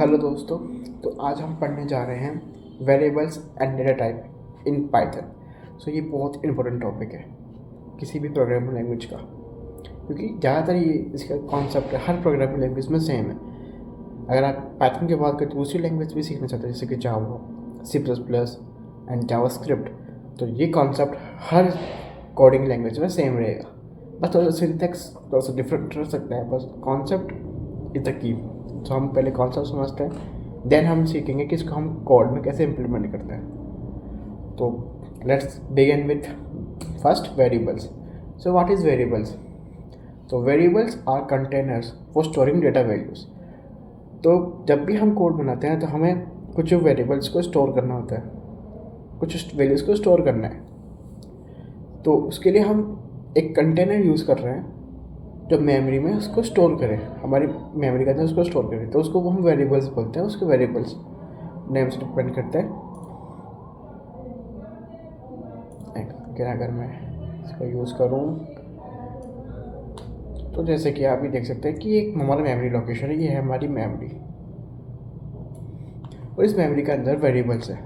Hello दोस्तों। तो आज हम पढ़ने जा रहे हैं variables and data type in Python. So ये बहुत इंपॉर्टेंट टॉपिक है किसी भी प्रोग्रामिंग लैंग्वेज का, क्योंकि ज़्यादातर ये इसका कॉन्सेप्ट हर प्रोग्रामिंग लैंग्वेज में सेम है। अगर आप पाइथन की बात करें तो दूसरी लैंग्वेज भी सीखना चाहते हैं जैसे कि जावा, C++ एंड जावास्क्रिप्ट, तो ये कॉन्सेप्ट हर कोडिंग लैंग्वेज में सेम रहेगा। बस थोड़ा सिंटैक्स थोड़ा सा डिफरेंट रह सकता है, बस कॉन्सेप्ट इज द की। तो हम पहले कॉन्सेप्ट समझते हैं, देन हम सीखेंगे कि इसको हम कोड में कैसे इम्प्लीमेंट करते हैं। तो let's begin with first variables. So what is variables? तो variables are containers for storing data values. तो जब भी हम कोड बनाते हैं तो हमें कुछ वेरिएबल्स को स्टोर करना होता है, कुछ वैल्यूज़ को स्टोर करना है। तो उसके लिए हम एक कंटेनर यूज़ कर रहे हैं जो मेमोरी में उसको स्टोर करें, हमारी मेमोरी के अंदर उसको स्टोर करें, तो उसको हम वेरिएबल्स बोलते हैं। उसके वेरिएबल्स नेम से डिपेंड करते हैं। अगर मैं इसको यूज़ करूँ तो जैसे कि आप ये देख सकते हैं कि एक हमारा मेमोरी लोकेशन है, ये है हमारी मेमोरी, और इस मेमोरी के अंदर वेरिएबल्स है।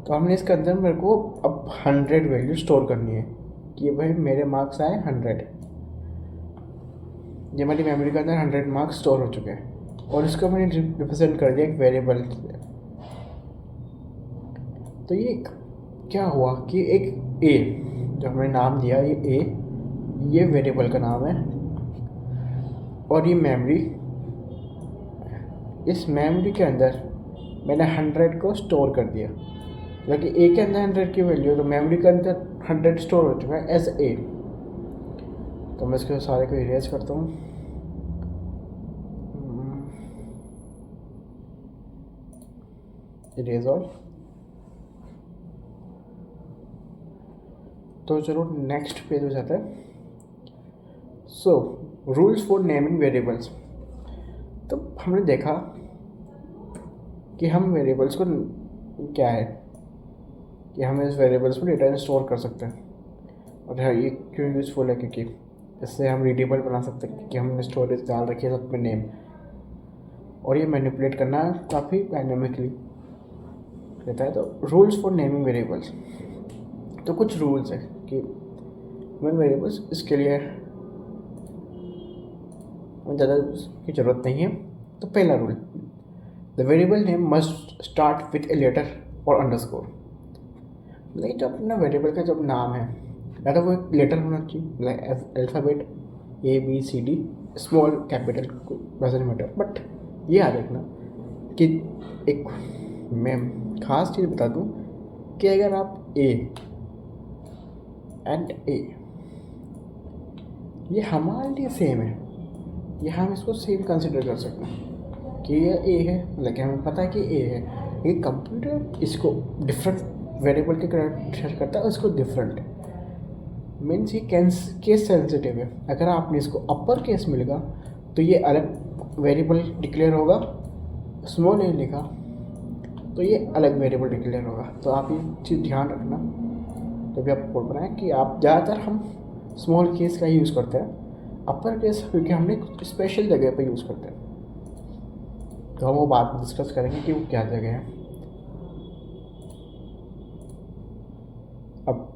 तो हमने इसके अंदर मेरे को अब 100 वैल्यू स्टोर करनी है कि भाई मेरे मार्क्स आए 100। ये हमारी मेमोरी के अंदर 100 मार्क्स स्टोर हो चुके हैं और इसको मैंने रिप्रेजेंट कर दिया एक वेरिएबल। तो ये क्या हुआ कि एक ए जो हमने नाम दिया, ये ए, ये वेरिएबल का नाम है, और ये मेमोरी, इस मेमोरी के अंदर मैंने 100 को स्टोर कर दिया। मतलब ए के अंदर 100 की वैल्यू, तो मेमोरी के अंदर 100 स्टोर हो चुका है एज ए। तो मैं इसको सारे को इरेज करता हूँ। Erase all. तो चलो नेक्स्ट पेज हो जाता है। So rules for naming variables. तो हमने देखा कि हम वेरिएबल्स को क्या है कि हम इस वेरिएबल्स में डेटा स्टोर कर सकते हैं। और हाँ, ये क्यों यूज़फुल है, क्योंकि इससे हम रीडेबल बना सकते हैं कि हमने स्टोरेज डाल रखी है सब में नेम, और ये मैनिपुलेट करना काफ़ी डायनेमिकली रहता है। तो रूल्स फॉर नेमिंग वेरिएबल्स, तो कुछ रूल्स है कि वेरिएबल्स इसके लिए ज़्यादा की ज़रूरत नहीं है। तो पहला rule, the variable name must start with a letter और अंडरस्कोर। नहीं, जो अपना वेरिएबल का जब नाम है या तो वो एक लेटर होना चाहिए, alphabet ABCD, small capital doesn't matter, but ये याद रखना कि एक मैं ख़ास चीज़ बता दूँ कि अगर आप A एंड A ये हमारे लिए सेम है, ये हम इसको सेम कंसिडर कर सकते हैं कि ये A है, लेकिन हमें पता है कि A है। ये कंप्यूटर इसको डिफरेंट वेरिएबल के शेयर करता है, उसको डिफरेंट मीन्स ये केस सेंसिटिव है। अगर आपने इसको अपर केस में लिखा तो ये अलग वेरिएबल डिक्लेयर होगा, स्मॉल ए लिखा तो ये अलग वेरिएबल डिक्लेयर होगा। तो आप ये चीज़ ध्यान रखना जब भी आप कोड बनाएं कि आप ज़्यादातर हम स्मॉल केस का ही यूज़ करते हैं, अपर केस क्योंकि हमने स्पेशल जगह पर यूज़ करते हैं। तो हम वो बाद में डिस्कस करेंगे कि वो क्या जगह है। अब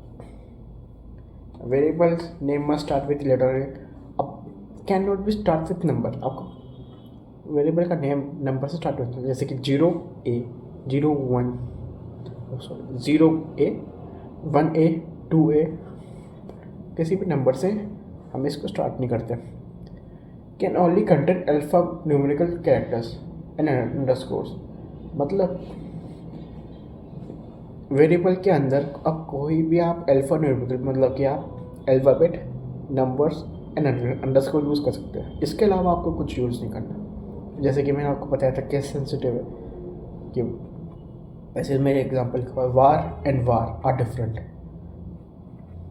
variables name must start with letter. अब can not be start with number. आपको वेरिएबल का नेम नंबर से स्टार्ट होता है, जैसे कि 0A 01 sorry 0A 1A 2A, किसी भी नंबर से हम इसको स्टार्ट नहीं करते। Can only contain alpha numerical characters and underscores. मतलब वेरिएबल के अंदर अब कोई भी आप अल्फा न्यूमेरिकल, मतलब कि आप alphabet, numbers and underscore use कर सकते हैं। इसके अलावा आपको कुछ यूज़ नहीं करना। जैसे कि मैंने आपको बताया था केस सेंसिटिव है कि वैसे मेरे एग्जांपल के बाद war and war are different,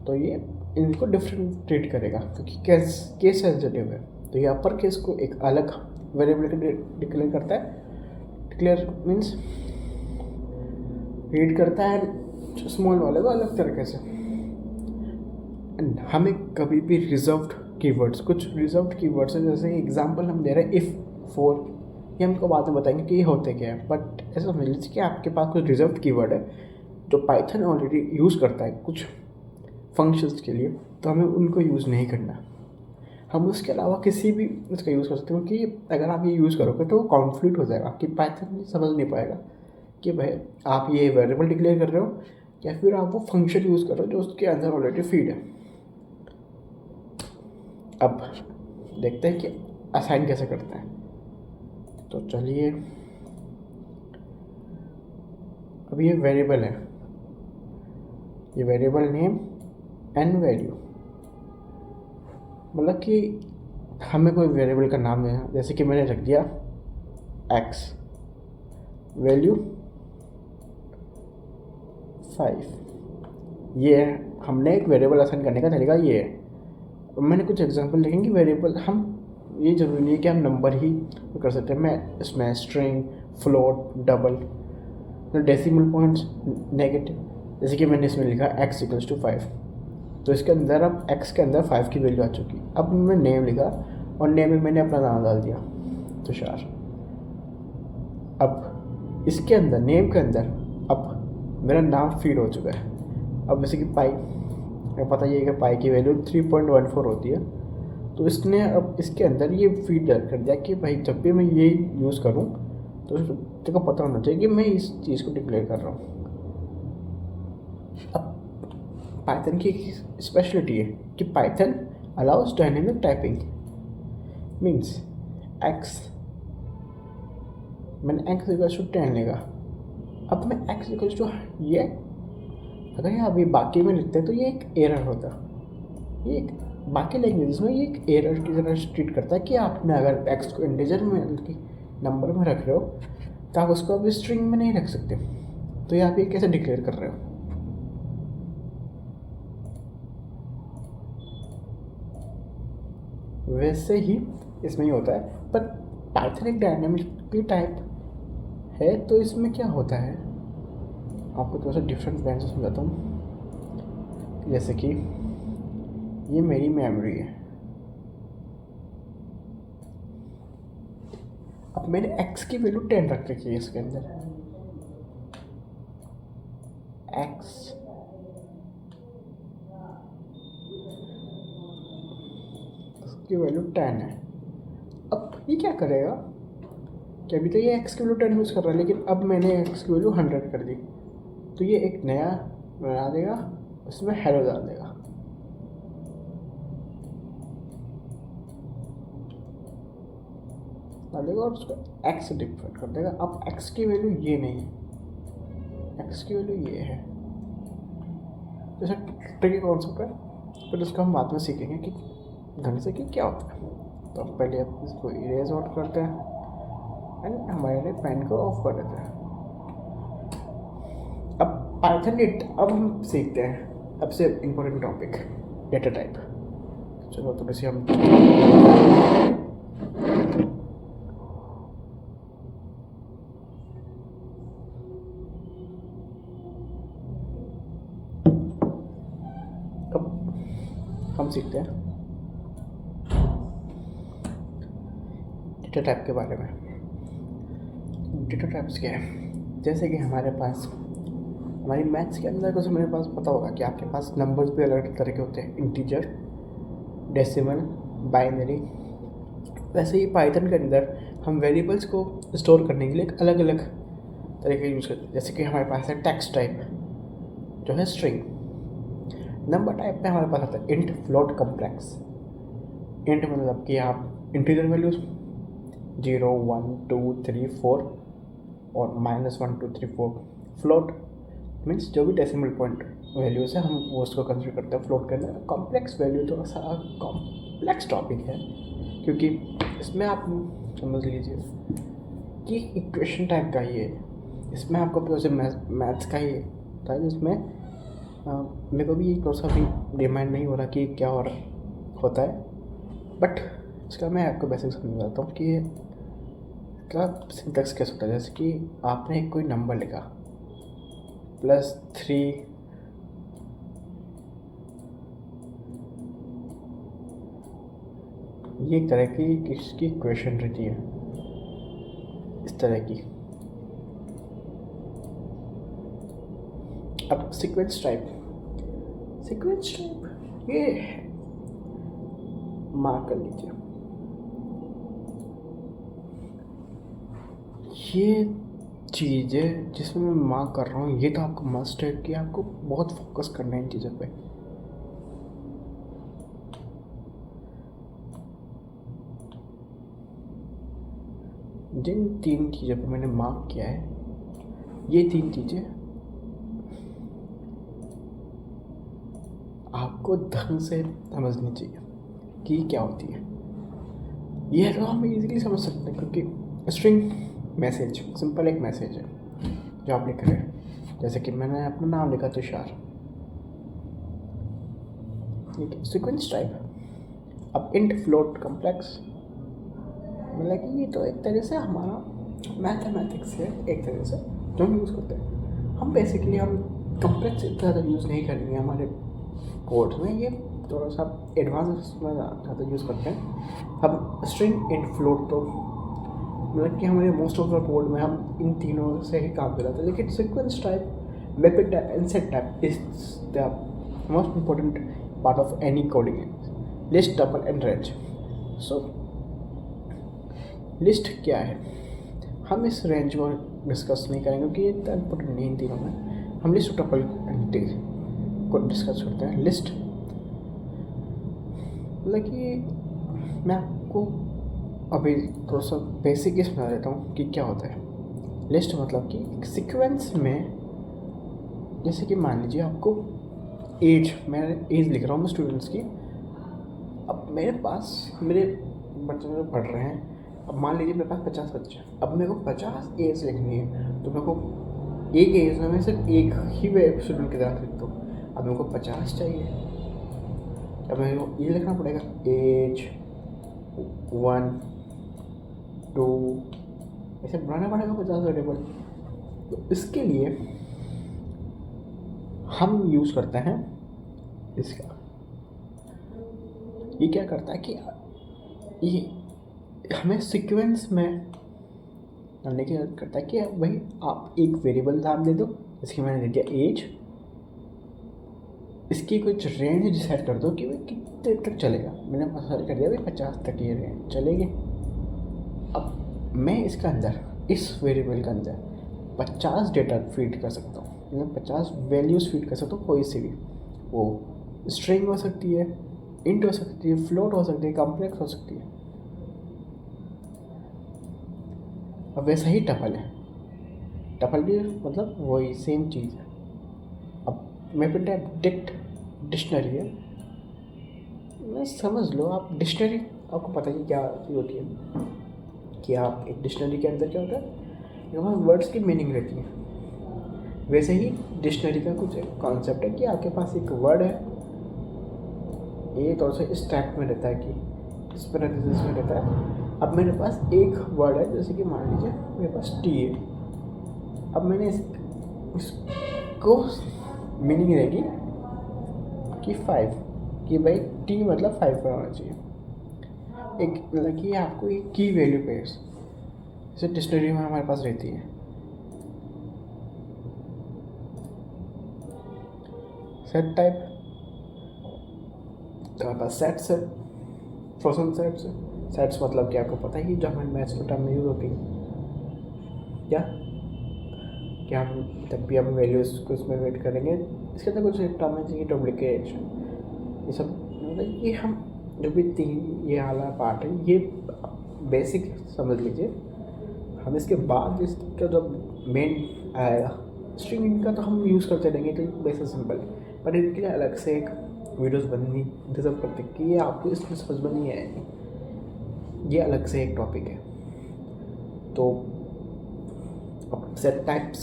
तो ये इनको डिफरेंट ट्रीट करेगा क्योंकि केस सेंसिटिव है। तो ये अपर केस को एक अलग वेरिएबल डिक्लेयर करता है। डिक्लेयर मीन्स रीड करता है स्मॉल वाले को अलग तरीके से। हमें कभी भी रिजर्व्ड कीवर्ड्स, कुछ रिजर्व्ड कीवर्ड्स हैं। जैसे एग्जांपल हम दे रहे हैं इफ़, फॉर, ये हमको बाद में बताएंगे कि ये होते क्या है, बट ऐसा समझ लीजिए कि आपके पास कुछ रिजर्व्ड कीवर्ड है जो पाइथन ऑलरेडी यूज़ करता है कुछ फंक्शंस के लिए, तो हमें उनको यूज़ नहीं करना। हम उसके अलावा किसी भी उसका यूज़ कर सकते हैं, क्योंकि अगर आप ये यूज़ करोगे तो वो कॉन्फ्लिक्ट हो जाएगा कि पाइथन समझ नहीं पाएगा कि भाई आप ये वेरिएबल डिक्लेयर कर रहे हो या फिर आप वो फंक्शन यूज़ कर रहे हो जो उसके अंदर ऑलरेडी फीड है। अब देखते हैं कि असाइन कैसे करते हैं। तो चलिए, अब ये वेरिएबल है, ये वेरिएबल नेम एंड वैल्यू, मतलब कि हमें कोई वेरिएबल का नाम देना, जैसे कि मैंने रख दिया x, वैल्यू 5। ये है, हमने एक वेरिएबल असाइन करने का तरीका ये है। मैंने कुछ एग्जांपल देखेंगे वेरिएबल, हम ये जरूरी नहीं है कि हम नंबर ही कर सकते हैं। मैं इसमें string, float, double, decimal points, negative, जैसे कि मैंने इसमें लिखा x = 5, तो इसके अंदर अब x के अंदर 5 की वैल्यू आ चुकी। अब मैं नेम लिखा और नेम में मैंने अपना नाम डाल दिया तुषार। अब इसके अंदर, नेम के अंदर अब मेरा नाम फीड हो चुका है। अब जैसे कि पाई, मुझे पता ही है कि पाई की वैल्यू 3.14 होती है, तो इसने अब इसके अंदर ये फीड कर दिया कि भाई जब भी मैं ये यूज़ करूँ तो तेरे को पता होना चाहिए कि मैं इस चीज़ को डिक्लेयर कर रहा हूँ। अब पाइथन की एक स्पेशलिटी है कि Python allows dynamic typing, means x, मैंने x = 10 लेगा। अब मैं x = ये, अगर यहाँ अभी बाकी में लिखते हैं तो ये एक एरर होता, ये एक बाकी लैंग्वेज में ये एक एरर की तरह ट्रीट करता है कि आपने अगर x को इंटीजर में नंबर में रख रहे हो तो आप उसको अभी स्ट्रिंग में नहीं रख सकते, तो ये आप ये कैसे डिक्लेयर कर रहे हो। वैसे ही इसमें ही होता है, पर पाइथन एक डायनामिक टाइप है, तो इसमें क्या होता है आपको थोड़ा सा डिफरेंट प्लान से समझाता हूँ। जैसे कि ये मेरी मेमोरी है, अब मैंने x की वैल्यू 10 रख रखी है इसके अंदर, x की वैल्यू 10 है। अब ये क्या करेगा कि अभी तो ये x की वैल्यू 10 यूज़ कर रहा है, लेकिन अब मैंने x की वैल्यू 100 कर दी, तो ये एक नया बना देगा, उसमें हेलो डाल देगा। और उसको x से डिफाइन कर देगा। अब x की वैल्यू ये नहीं है, x की वैल्यू ये है। जैसा ट्रिकी कॉन्सेप्ट है, फिर उसको हम बाद में सीखेंगे कि ढंग से कि क्या होता है। तो पहले आप इसको इरेज आउट करते हैं एंड हमारे पेन को ऑफ कर देते हैं। अब पाइथन अब हम सीखते हैं अब से इम्पोर्टेंट टॉपिक, डेटा टाइप। चलो थोड़ी सी हम सीखते हैं डेटा टाइप के बारे में। डेटा टाइप्स क्या है, जैसे कि हमारे पास हमारी मैथ्स के अंदर कुछ हमारे पास पता होगा कि आपके पास नंबर्स भी अलग तरह के होते हैं, इंटीजर, डेसिमल, बाइनरी। वैसे ही पाइथन के अंदर हम वेरिएबल्स को स्टोर करने के लिए एक अलग अलग तरीके यूज़ करते हैं। जैसे कि हमारे पास है टेक्स्ट टाइप जो है स्ट्रिंग, नंबर टाइप में हमारे पास आता है इंट, फ्लोट, कॉम्प्लेक्स। इंट मतलब कि आप इंटीजर वैल्यूज 0, 1, 2, 3, 4 और -1, 2, 3, 4। फ्लोट मीन्स जो भी डेसिमल पॉइंट वैल्यूज है हम वो उसको कंसिडर करते हैं फ्लोट के अंदर। कॉम्प्लेक्स वैल्यू थोड़ा सा कॉम्प्लेक्स टॉपिक है, क्योंकि इसमें आप समझ लीजिए कि इक्वेशन टाइप का ही है, इसमें आपको प्रोसे मैथ्स का ही था, जिसमें मेरे को भी ये थोड़ा सा भी डिमांड नहीं हो रहा कि क्या हो रहा होता है, बट इसका मैं आपको बेसिक समझाता हूँ कि इसका सिंटैक्स कैसे होता है। जैसे कि आपने कोई नंबर लिखा +3 +3 ये एक तरह की किसकी क्वेश्चन रहती है, इस तरह की। अब सीक्वेंस टाइप ये मार्क कर लीजिए। ये चीज़ है जिसमें मैं मार्क कर रहा हूँ, ये तो आपको मस्ट है कि आपको बहुत फोकस करना है इन चीज़ों पे। जिन 3 चीज़ों पे मैंने मार्क किया है, ये 3 चीज़ें आपको ढंग से समझनी चाहिए कि क्या होती है। ये तो हम इजीली समझ सकते हैं, क्योंकि स्ट्रिंग मैसेज सिंपल एक मैसेज है जो आप लिख रहे हैं। जैसे कि मैंने अपना नाम लिखा तुषार, ठीक है, सीक्वेंस टाइप। अब इंट, फ्लोट, कॉम्प्लेक्स, मतलब कि ये तो एक तरह से हमारा मैथमेटिक्स है, एक तरह से जो हम यूज़ करते हैं। हम बेसिकली कॉम्प्लेक्स इतना ज़्यादा यूज़ नहीं करेंगे हमारे कोड्स में, ये थोड़ा सा एडवांस में ज़्यादा यूज़ करते हैं। अब स्ट्रिंग, इंट, फ्लोट तो मतलब कि हमारे मोस्ट ऑफ द कोड में हम इन तीनों से ही काम कर रहे थे। लेकिन sequence type, mapping type and set type is the most important part of any coding language. List, tuple and range. So list क्या है, हम इस रेंज को डिस्कस नहीं करेंगे क्योंकि ये इतना इम्पोर्टेंट नहीं इन तीनों में। हम लिस्ट, टपल को डिस्कस करते हैं। लिस्ट मतलब कि मैं आपको अभी थोड़ा सा बेसिक ही समझा देता हूँ कि क्या होता है। लिस्ट मतलब कि एक सीक्वेंस में, जैसे कि मान लीजिए आपको एज, मैं एज लिख रहा हूँ मैं स्टूडेंट्स की। अब मेरे पास मेरे बच्चे जो पढ़ रहे हैं, अब मान लीजिए मेरे पास 50 बच्चे हैं। अब मेरे को 50 एज लिखनी है, तो मेरे को एक एज में मैं सिर्फ एक ही स्टूडेंट की तरह लिखता हूँ। अब मेरे को 50 चाहिए, अब मेरे को ये लिखना पड़ेगा एज 1 2, ऐसे बनाना पड़ेगा 50 वेरिएबल। तो इसके लिए हम यूज़ करते हैं इसका। ये क्या करता है कि ये हमें सीक्वेंस में डालने की मदद करता है कि भाई आप एक वेरिएबल नाम दे दो, इसकी मैंने दे दिया एज, इसकी कुछ रेंज सेट कर दो कि भाई कितने तक चलेगा। मैंने सेट कर दिया भाई 50 तक ये रेंज चलेगी। अब मैं इसके अंदर, इस वेरिएबल के अंदर 50 डेटा फीड कर सकता हूँ, मतलब 50 वैल्यूज़ फीड कर सकता हूँ। कोई सी भी, वो स्ट्रिंग हो सकती है, इंट हो सकती है, फ्लोट हो सकती है, कॉम्प्लेक्स हो सकती है। अब वैसा ही टपल है, टपल भी मतलब वही सेम चीज़ है। अब मैं बेटा डिक्शनरी है, मैं समझ लो आप डिक्शनरी, आपको पता ही क्या चीज़ होती है कि आप एक डिक्शनरी के अंदर क्या होता है, वहाँ वर्ड्स की मीनिंग रहती है। वैसे ही डिक्शनरी का कुछ कॉन्सेप्ट है कि आपके पास एक वर्ड है, ये थोड़ा सा इस टाइप में रहता है कि इस पर में रहता है। अब मेरे पास एक वर्ड है, जैसे कि मान लीजिए मेरे पास टी है। अब मैंने इसको मीनिंग रहेगी कि 5, कि भाई टी मतलब 5 पर होना चाहिए। एक मतलब कि आपको एक की वैल्यू पे जैसे डिक्शनरी में हमारे पास रहती है। सेट टाइप, तो हमारे पास सेट्स है, फ्रोजन सेट्स है। सेट्स मतलब कि आपको पता है कि जो हमारे मैथ्स के टर्म में यूज होती है क्या हम तब भी हम वैल्यूज़ को इसमें वेट करेंगे। इसके अंदर कुछ टर्म है जैसे डुप्लीकेशन, ये सब मतलब ये हम जो भी 3 ये वाला पार्ट है, ये बेसिक समझ लीजिए। हम इसके बाद इसका जो मेन आएगा स्ट्रिंग, इनका तो हम यूज़ करते रहेंगे, तो बेसिक सिंपल है। पर इनके लिए अलग से एक वीडियोस बननी डिजर्व करते कि ये आपको इसमें समझ में नहीं आएगी, ये अलग से एक टॉपिक है। तो अब सेट टाइप्स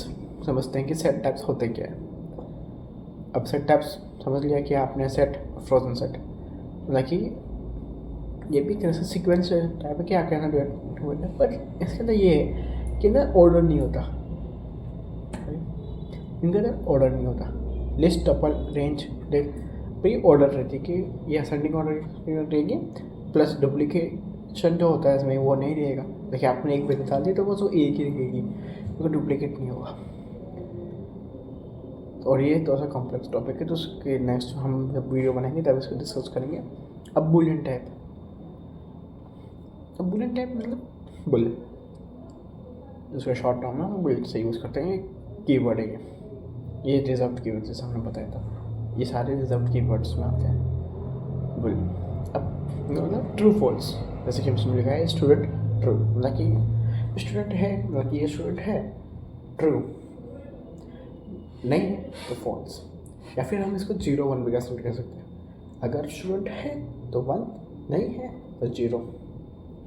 समझते हैं कि सेट टाइप्स होते क्या है। अब सेट टाइप्स समझ लिया कि आपने सेट, फ्रोजन सेट, मतलब कि ये भी तरह से सीक्वेंस टाइप है कि आप कहना है। पर इसके अंदर ये है कि अंदर ऑर्डर नहीं होता, इनके अंदर ऑर्डर नहीं होता। लिस्ट, टपल, रेंज, भाई ऑर्डर रहती है कि ये असेंडिंग ऑर्डर रहेगी, प्लस डुप्लीकेशन जो होता है इसमें वो नहीं रहेगा। देखिए आपने एक वैल्यू डाल दी तो वो एक ही रहेगी, क्योंकि डुप्लीकेट नहीं होगा। और ये थोड़ा सा कॉम्प्लेक्स टॉपिक है, तो उसके नेक्स्ट हम जब वीडियो बनाएंगे तब इसको डिस्कस करेंगे। अब बुलियन टाइप, अब बुलियन टाइप मतलब बुलियन, जिसका शॉर्ट टर्म है हम बुलियन से यूज़ करते हैं। कीवर्ड है ये रिजर्व्ड कीवर्ड जैसे हमने बताया था, ये सारे रिजर्व्ड कीवर्ड्स में आते हैं बुलियन। अब मतलब ट्रू फॉल्स, जैसे कि हमने लिखा है स्टूडेंट ट्रू, मतलब कि स्टूडेंट है, मतलब कि ये स्टूडेंट है, ट्रू नहीं है तो फॉल्स। या फिर हम इसको 0 1 भी कह सकते हैं, अगर स्टूडेंट है तो 1, नहीं है तो 0।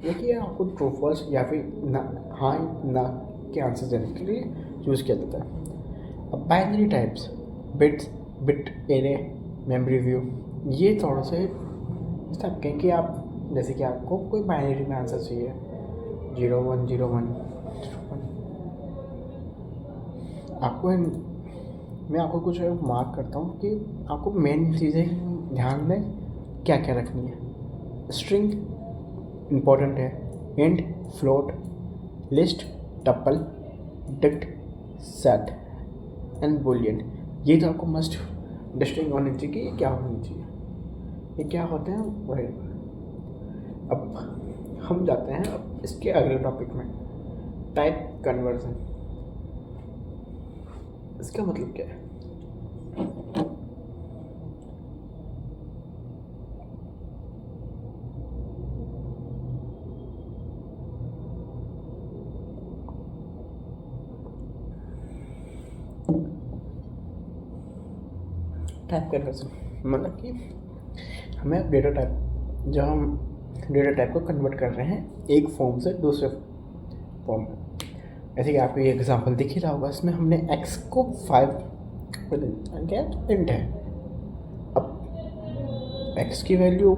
देखिए आपको ट्रू फॉल्स या फिर ना हाँ ना के आंसर देने के लिए यूज़ किया जाता है। अब binary types, bits, bit array, memory view, ये थोड़ा से इस टाइप के कि आप जैसे कि आपको कोई बाइनरी में आंसर चाहिए 0 1 0 1, आपको मैं आपको कुछ मार्क करता हूँ कि आपको मेन चीज़ें ध्यान में क्या क्या रखनी है। स्ट्रिंग इम्पोर्टेंट है, int, float, list, tuple, dict, set and Boolean, ये तो आपको मस्ट डिस्टिंग होनी चाहिए कि ये क्या होनी चाहिए, ये क्या होते हैं वही। अब हम जाते हैं अब इसके अगले टॉपिक में, टाइप कन्वर्जन। इसका मतलब क्या है? टाइप कन्वर्जन मतलब कि हमें डेटा टाइप, जब हम डेटा टाइप को कन्वर्ट कर रहे हैं एक फॉर्म से दूसरे फॉर्म में, जैसे कि आपको ये एग्जांपल दिख ही रहा होगा, इसमें हमने x को 5 क्या इंट है। अब x की वैल्यू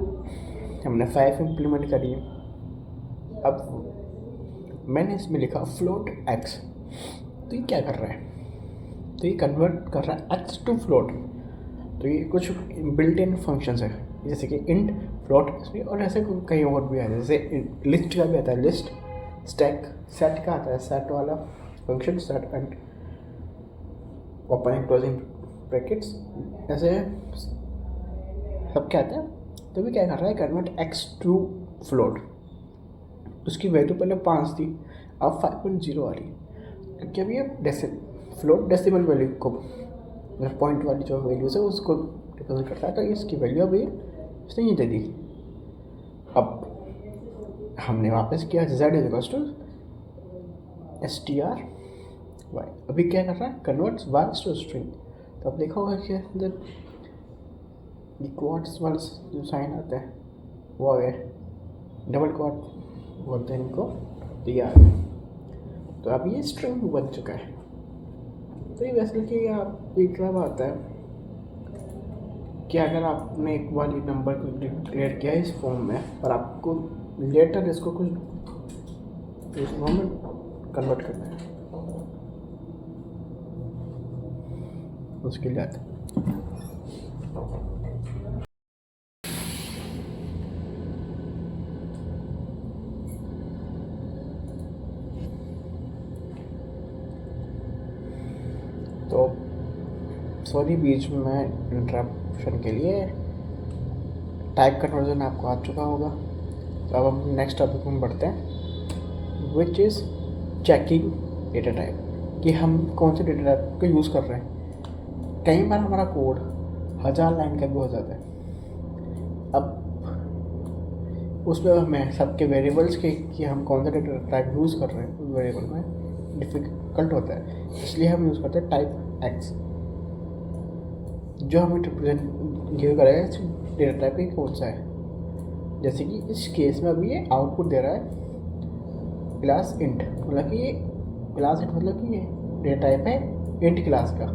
हमने 5 इम्प्लीमेंट करी है। अब मैंने इसमें लिखा फ्लोट x, तो ये क्या कर रहा है, तो ये कन्वर्ट कर रहा है x टू फ्लोट। तो ये कुछ बिल्ट इन फंक्शंस है, जैसे कि इंट, फ्लोट, और ऐसे कई और भी है, जैसे लिस्ट का भी आता है, लिस्ट, स्टैक, सेट का आता है, सेट वाला function, set and opening closing brackets, ऐसे सब क्या आता है। तो भी क्या कर रहा है, कन्वर्ट x टू फ्लोट। उसकी वैल्यू पहले 5 थी, अब 5.0 आ रही है, क्योंकि अभी ये फ्लोट डेसिमल वैल्यू को, मतलब पॉइंट वाली जो वैल्यूज है उसको रिप्रेजेंट करता है, तो इसकी वैल्यू अभी इसने ये दे दी। अब हमने वापस किया z is to str y, अभी क्या कर रहा है, कन्वर्ट्स y टू स्ट्रिंग। तो अब देखा होगा कि जब क्वाड्स वाले जो साइन आते हैं वो आ गए, डबल क्वाड बोलते हैं इनको, तो ये आ गए। तो अब ये स्ट्रिंग बन चुका है। तो ये वैसे कि आप एक मतलब आता है कि अगर आपने एक वाली नंबर को डिक्लेयर किया इस फॉर्म में, और आपको लेटर इसको कुछ इस फॉर्म में कन्वर्ट करना है, उसके लिए आता है। तो सॉरी बीच में इंटरप्शन के लिए। टाइप कन्वर्जन आपको आ चुका होगा, तो अब हम नेक्स्ट टॉपिक में बढ़ते हैं, which is checking data type, कि हम कौन से डेटा टाइप का यूज़ कर रहे हैं। कई बार हमारा कोड 1000 लाइन का भी हो जाता है। अब उसमें हमें सबके वेरिएबल्स के कि हम कौन सा डेटा टाइप यूज़ कर रहे हैं उस वेरिएबल में डिफ़िकल्ट होता है, इसलिए हम यूज़ करते हैं टाइप एक्स, जो हमें रिप्रेजेंट गिव करेगा डेटा टाइप ही कौन सा है। जैसे कि इस केस में अभी ये आउटपुट दे रहा है क्लास इंट, मतलब कि ये क्लास इंट मतलब कि ये डेटा टाइप है इंट क्लास का।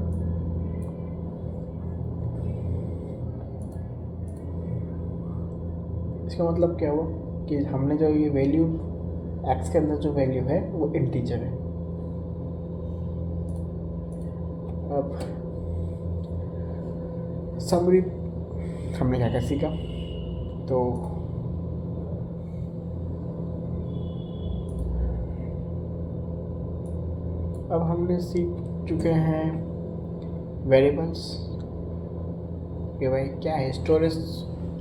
इसका मतलब क्या हुआ कि हमने जो ये वैल्यू एक्स के अंदर जो वैल्यू है वो इंटीजर है। अब समरी हमने क्या क्या सीखा, तो अब हमने सीख चुके हैं वेरिएबल्स कि भाई क्या है स्टोरेज,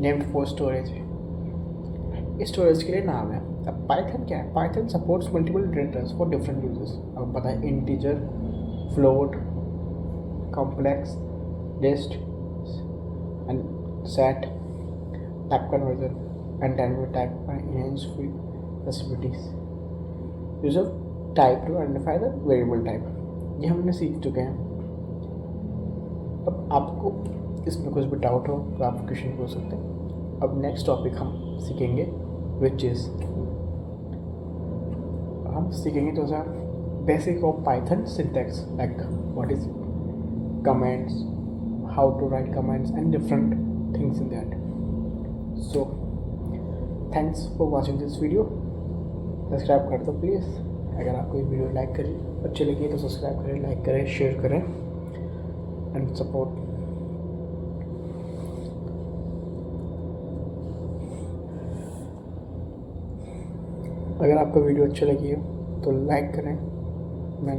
नेम्ड फॉर स्टोरेज है, स्टोरेज के लिए नाम है। अब पाइथन क्या है, Python supports multiple datas for different uses. अब पता है integer, float, complex, list and set, type conversion and dynamic type by enhance possibilities, use of type to identify the variable type। ये हमने सीख चुके हैं। अब आपको इसमें कुछ भी डाउट हो तो आप क्वेश्चन पूछ सकते हैं। अब नेक्स्ट टॉपिक हम सीखेंगे विच इज़, हम सीखेंगे तो sir basic of Python syntax, like what is comments, how to write comments and different things in that. So thanks for watching this video. Subscribe कर दो प्लीज़। अगर आपको ये वीडियो लाइक करें अच्छी लगी तो सब्सक्राइब करें, लाइक करें, शेयर करें एंड सपोर्ट। अगर आपको वीडियो अच्छी लगी हो तो लाइक करें। मैं